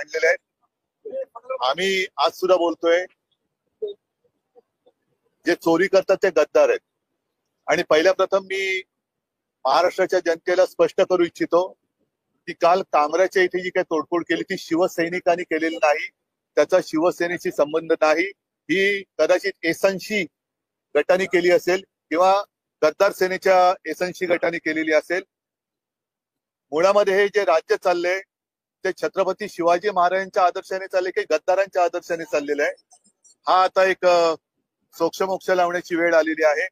मांडलेले आहेत। आम्ही आज सुद्धा बोलतोय, जे चोरी करतात ते गद्दार आहेत। आणि पहिल्या प्रथम मी महाराष्ट्राच्या जनतेला स्पष्ट करू इच्छितो की काल कामराच्या इथे जी काही तोडफोड केली ती शिवसैनिकांनी केलेली नाही, त्याचा शिवसेनेशी संबंध नाही। ही कदाचित एसएनसी गटाने केली असेल किंवा गद्दार सेनेच्या एसएनसी गटाने केलेली असेल। मुळामध्ये हे जे राज्य चाललंय ते छत्रपती शिवाजी महाराजांच्या आदर्शाने चालले की गद्दारांच्या आदर्शाने चाललेलं आहे, हा आता एक सोक्षमोक्ष लावण्याची वेळ आलेली आहे।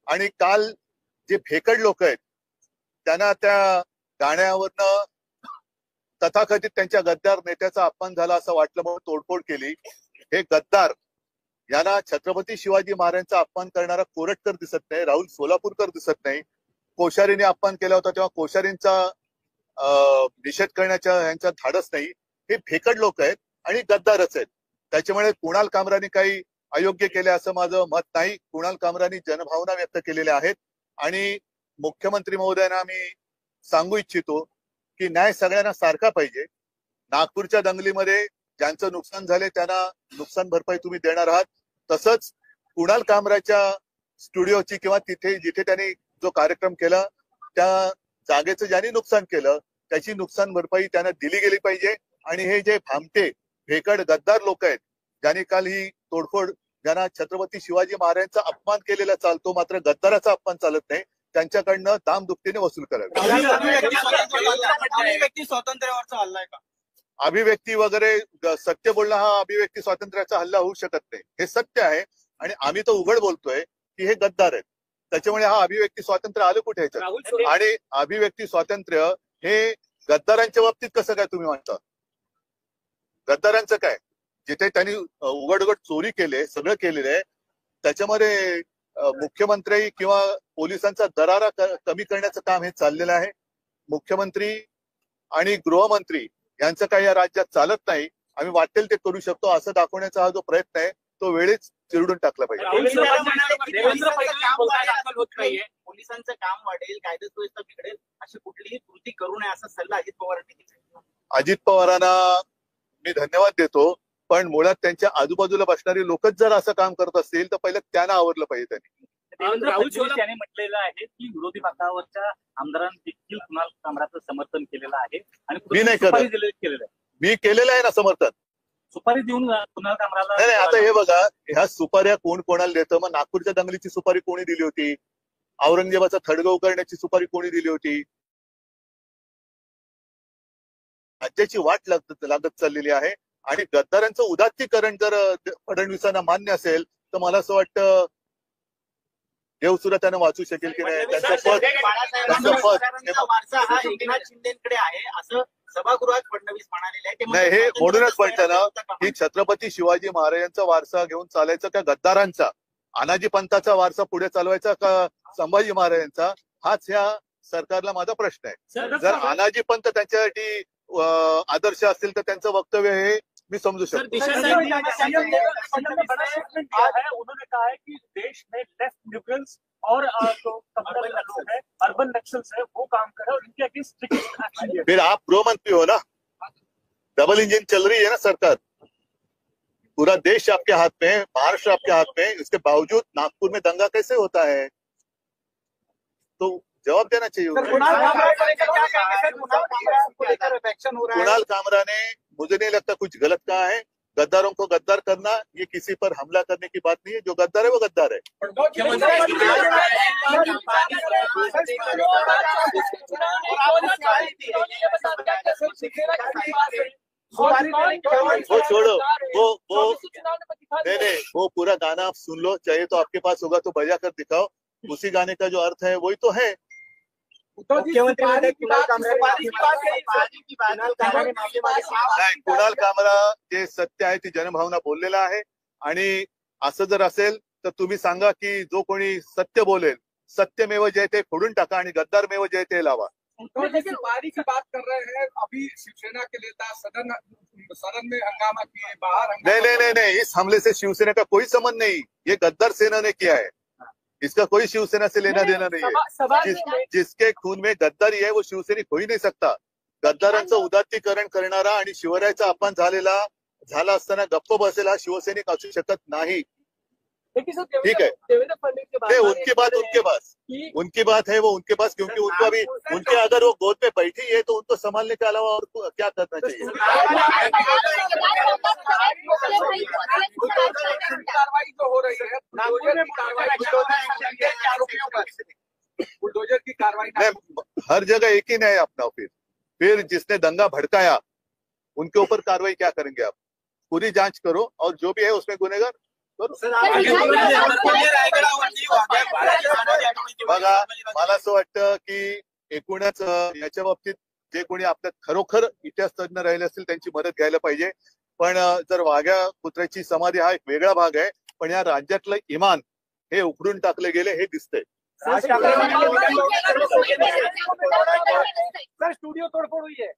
आणि काल जे फेकड लोक आहेत त्यांना त्या गाण्यावरनं तथाकथित त्यांच्या गद्दार नेत्याचा अपमान झाला असं वाटलं म्हणून तोडफोड केली। हे गद्दार यांना छत्रपती शिवाजी महाराजांचा अपमान करणारा कोरटकर दिसत नाही, राहुल सोलापूरकर दिसत नाही। कोश्यारीने अपमान केला होता तेव्हा कोश्यारींचा निषेध करण्याच्या यांचा धाडस नाही। हे फेकड लोक आहेत आणि गद्दारच आहेत। त्याच्यामुळे कुणाल कामरानी काही अयोग्य केले असं माझं मत नाही। कुणाल कामरानी जनभावना व्यक्त केलेल्या आहेत आणि मुख्यमंत्री महोदयांना मी सांगू इच्छितो की न्याय सगळ्यांना सारखा पाहिजे। नागपूरच्या दंगलीमध्ये ज्यांचं नुकसान झाले त्यांना नुकसान भरपाई तुम्ही देणार आहात, तसंच कुणाल कामराच्या स्टुडिओची किंवा तिथे जिथे त्यांनी जो कार्यक्रम केला त्या जागेचं ज्यांनी नुकसान केलं त्याची नुकसान भरपाई त्यांना दिली गेली पाहिजे। आणि हे जे भामटे फेकड गद्दार लोक आहेत ज्यांनी काल ही तोडफोड, ज्यांना छत्रपती शिवाजी महाराजांचा अपमान केलेला चालतो मात्र गद्दाराचा अपमान चालत नाही, त्यांच्याकडनं दामदुपटीने वसूल करावी। अभिव्यक्ती स्वातंत्र्यावरचा हल्ला आहे का? अभिव्यक्ती वगैरे सत्य बोलणं हा अभिव्यक्ती स्वातंत्र्याचा हल्ला होऊ शकत नाही, हे सत्य आहे। आणि आम्ही तर उघड बोलतोय की हे गद्दार आहेत, त्याच्यामुळे हा अभिव्यक्ती स्वातंत्र्य आलं कुठे ह्याच्यात? आणि अभिव्यक्ती स्वातंत्र्य हे गद्दारांच्या बाबतीत कसं काय तुम्ही म्हणता? गद्दारांचं काय? जिथे त्यांनी उघड उघड चोरी केले, सगळं केलेलं आहे, त्याच्यामध्ये मुख्यमंत्री किंवा पोलिसांचा दरारा कमी करण्याचं काम हे चाललेलं आहे। मुख्यमंत्री आणि गृहमंत्री यांचं काही या राज्यात चालत नाही, आम्ही वाटेल ते करू शकतो असं दाखवण्याचा हा जो प्रयत्न आहे तो वेळेच चिरडून टाकला पाहिजे। पोलिसांचं काम वाढेल, कायदा सुव्यवस्था बिघडेल, अशी कुठलीही कृती करू नये असा सल्ला अजित पवारांनी दिला। अजित पवारांना मी धन्यवाद देतो, पण मुळात त्यांच्या आजूबाजूला बसणारी लोकच जर असं काम करत असतील तर पहिलं त्यांना आवरलं पाहिजे त्यांनी। राहुल फडणवीस यांनी म्हटलेलं आहे की विरोधी पक्षावरच्या आमदारांनी देखील कुणाल कामराचं समर्थन केलेलं आहे आणि मी नाही करत, मी केलेलं आहे ना समर्थन, सुपारी देऊन कुणाल कामराला। नाही आता हे बघा, ह्या सुपाऱ्या कोण कोणाला देतं? मग नागपूरच्या दंगलीची सुपारी कोणी दिली होती? औरंगजेबाचा थडगा उकरण्याची सुपारी कोणी दिली होती? राज्याची वाट लागत चाललेली आहे आणि गद्दारांचं उदात्तीकरण जर फडणवीसांना मान्य असेल तर मला असं वाटतं देव सुद्धा त्यांना वाचू शकेल की नाही। त्यांचं पद वारसा हा एकनाथ शिंदेकडे आहे असं सभागृहात फडणवीस म्हणालेले आहे। नाही, हे म्हणूनच म्हणतं ना की छत्रपती शिवाजी महाराजांचा वारसा घेऊन चालायचा का गद्दारांचा, अनाजी पंथाचा वारसा पुढे चालवायचा का संभाजी महाराजांचा, हाच ह्या सरकारला माझा प्रश्न आहे। जर अनाजी पंथ त्यांच्यासाठी आदर्श असतील तर त्यांचं वक्तव्य हे मी समझू सकता हूँ। उन्होंने कहा है कि देश में लेफ्ट लिबरल्स और जो लोग हैं अर्बन नक्सल्स है वो काम कर रहे हैं और इनके अगेंस्ट स्ट्रिक्ट एक्शन। फिर आप गृह मंत्री हो ना, डबल इंजन चल रही है ना सरकार, पूरा देश आपके हाथ में है, महाराष्ट्र आपके हाथ में है, इसके बावजूद नागपुर में दंगा कैसे होता है? तो जवाब देना चाहिए। कुणाल कामरा ने, मुझे नहीं लगता कुछ गलत कहा है। गद्दारों को गद्दार करना ये किसी पर हमला करने की बात नहीं है, जो गद्दार है वो गद्दार है। वो छोड़ो, वो नहीं, वो पूरा गाना आप सुन लो, चाहिए तो आपके पास होगा तो बजा कर दिखाओ, उसी गाने का जो अर्थ है वही तो है। कुणाल कामरा जे सत्य आहे ती जनभावना बोललेला आहे आणि असं जर असेल तर तुम्ही सांगा की जो कोणी सत्य बोलेल, सत्यमेव जयते फोडून टाका आणि गद्दारमेव जयते लावा। सुपारी की बात कर रहे हैं, अभी शिवसेना के नेता सदन में हंगामा किए, बाहर नहीं, इस हमले से शिवसेना का कोई संबंध नहीं, ये गद्दार सेना ने किया है, इसका कोई शिवसेना से लेना देना नहीं है। जिसके खून में गद्दारी है वो शिवसैनिक हो ही नहीं सकता। गद्दारांचं उदात्तीकरण करणारा आणि शिवरायाचा अपमान झाला असताना गप्प बसेला शिवसैनिक असू शकत नाही. ठीक है, नहीं उनकी बात उनकी बात है, वो उनके पास, क्योंकि उनको अभी उनके अगर वो गोद पे बैठी है तो उनको संभालने के अलावा और क्या करना चाहिए. कार्रवाई जो हो रही है बुलडोजर की कार्रवाई हर जगह एक ही नहीं है अपना. फिर जिसने दंगा भड़काया उनके ऊपर कार्रवाई क्या करेंगे आप? पूरी जांच करो और जो भी है उसमें गुनेगार करो. बघा, मला असं वाटतं की एकूणच याच्या बाबतीत जे कोणी आपल्यात खरोखर इतिहास तज्ञ राहिले असतील त्यांची मदत घ्यायला पाहिजे. पण जर वाघ्या कुत्र्याची समाधी हा एक वेगळा भाग आहे, पण या राज्यातलं इमान हे उखडून टाकले गेले हे दिसतंय. सर स्टूडियो तोड़फोड़ हुई है.